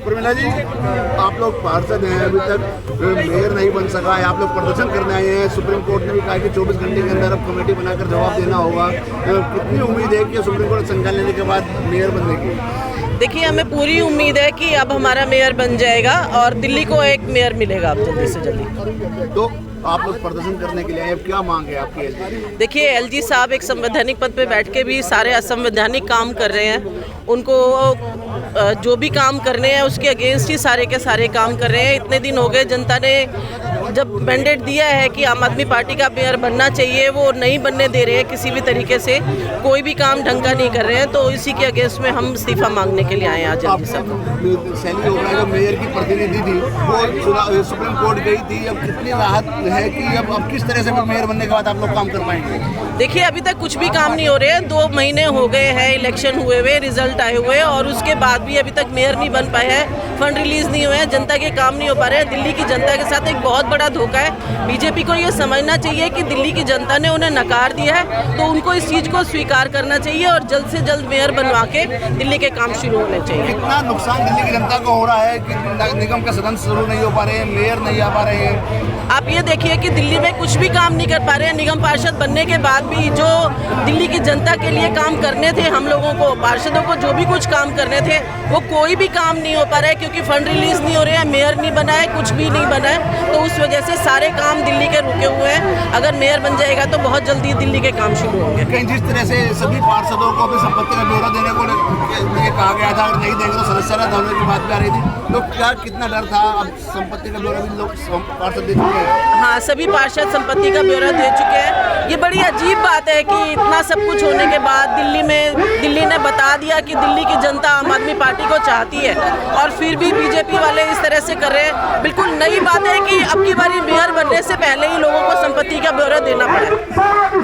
उर्मिला जी, आप लोग पार्षद हैं, अभी तक मेयर नहीं बन सका है, आप लोग प्रदर्शन करने आए हैं। सुप्रीम कोर्ट ने भी कहा कि 24 घंटे के अंदर अब कमेटी बनाकर जवाब देना होगा। कितनी उम्मीद है कि सुप्रीम कोर्ट संज्ञान लेने के बाद मेयर बनने की? देखिए, हमें पूरी उम्मीद है कि अब हमारा मेयर बन जाएगा और दिल्ली को एक मेयर मिलेगा अब जल्दी से जल्दी। तो आप लोग प्रदर्शन करने के लिए अब क्या मांग है आपकी? देखिए, एलजी साहब एक संवैधानिक पद पे बैठ के भी सारे असंवैधानिक काम कर रहे हैं। उनको जो भी काम करने हैं उसके अगेंस्ट ही सारे के सारे काम कर रहे हैं। इतने दिन हो गए, जनता ने जब मैंडेट दिया है कि आम आदमी पार्टी का मेयर बनना चाहिए, वो नहीं बनने दे रहे हैं किसी भी तरीके से, कोई भी काम ढंग का नहीं कर रहे हैं। तो इसी के अगेंस्ट में हम इस्तीफा मांगने के लिए आए हैं आज एलजी साहब। सैली ओब्राय मेयर की प्रतिनिधि थी, वो सुप्रीम कोर्ट गई थी। अब कितनी राहत है कि अब किस तरह से मेयर बनने के बाद आप लोग काम कर पाएंगे? देखिए, अभी तक कुछ भी काम नहीं हो रहे हैं। 2 महीने हो गए हैं इलेक्शन हुए हुए, रिजल्ट आए हुए, और उसके बाद भी अभी तक मेयर नहीं बन पाए हैं, फंड रिलीज नहीं हुए हैं, जनता के काम नहीं हो पा रहे हैं। दिल्ली की जनता के साथ एक बहुत बड़ा धोखा है। बीजेपी को ये समझना चाहिए कि दिल्ली की जनता ने उन्हें नकार दिया है, तो उनको इस चीज़ को स्वीकार करना चाहिए और जल्द से जल्द मेयर बनवा के दिल्ली के काम शुरू होने चाहिए। कितना नुकसान दिल्ली की जनता को हो रहा है कि निगम का सदस्य शुरू नहीं हो पा रहे हैं, मेयर नहीं आ पा रहे हैं? आप ये देखिए कि दिल्ली में कुछ भी काम नहीं कर पा रहे हैं। निगम पार्षद बनने के बाद भी जो दिल्ली की जनता के लिए काम करने थे, हम लोगों को, पार्षदों को जो भी कुछ काम करने थे, वो कोई भी काम नहीं हो पा रहा है, क्योंकि फंड रिलीज नहीं हो रहे हैं, मेयर नहीं बना है, कुछ भी नहीं बना है। तो उस वजह से सारे काम दिल्ली के रुके हुए हैं। अगर मेयर बन जाएगा तो बहुत जल्दी दिल्ली के काम शुरू होंगे। कहीं जिस तरह से सभी पार्षदों को अपनी संपत्ति का ब्यौरा देने को कहा गया था, अगर नहीं देंगे तो सदस्यता होने की बात भी आ रही थी, तो क्या कितना डर था? अब संपत्ति का ब्यौरा भी लोग पार्षद दे चुके हैं। हाँ, सभी पार्षद संपत्ति का ब्यौरा दे चुके हैं। ये बड़ी अजीब बात है कि इतना सब कुछ होने के बाद दिल्ली ने बता दिया कि दिल्ली की जनता आम आदमी पार्टी को चाहती है, और फिर भी बीजेपी वाले इस तरह से कर रहे हैं। बिल्कुल नई बात है कि अब की बारी मेयर बनने से पहले ही लोगों को संपत्ति का ब्यौरा देना पड़ा।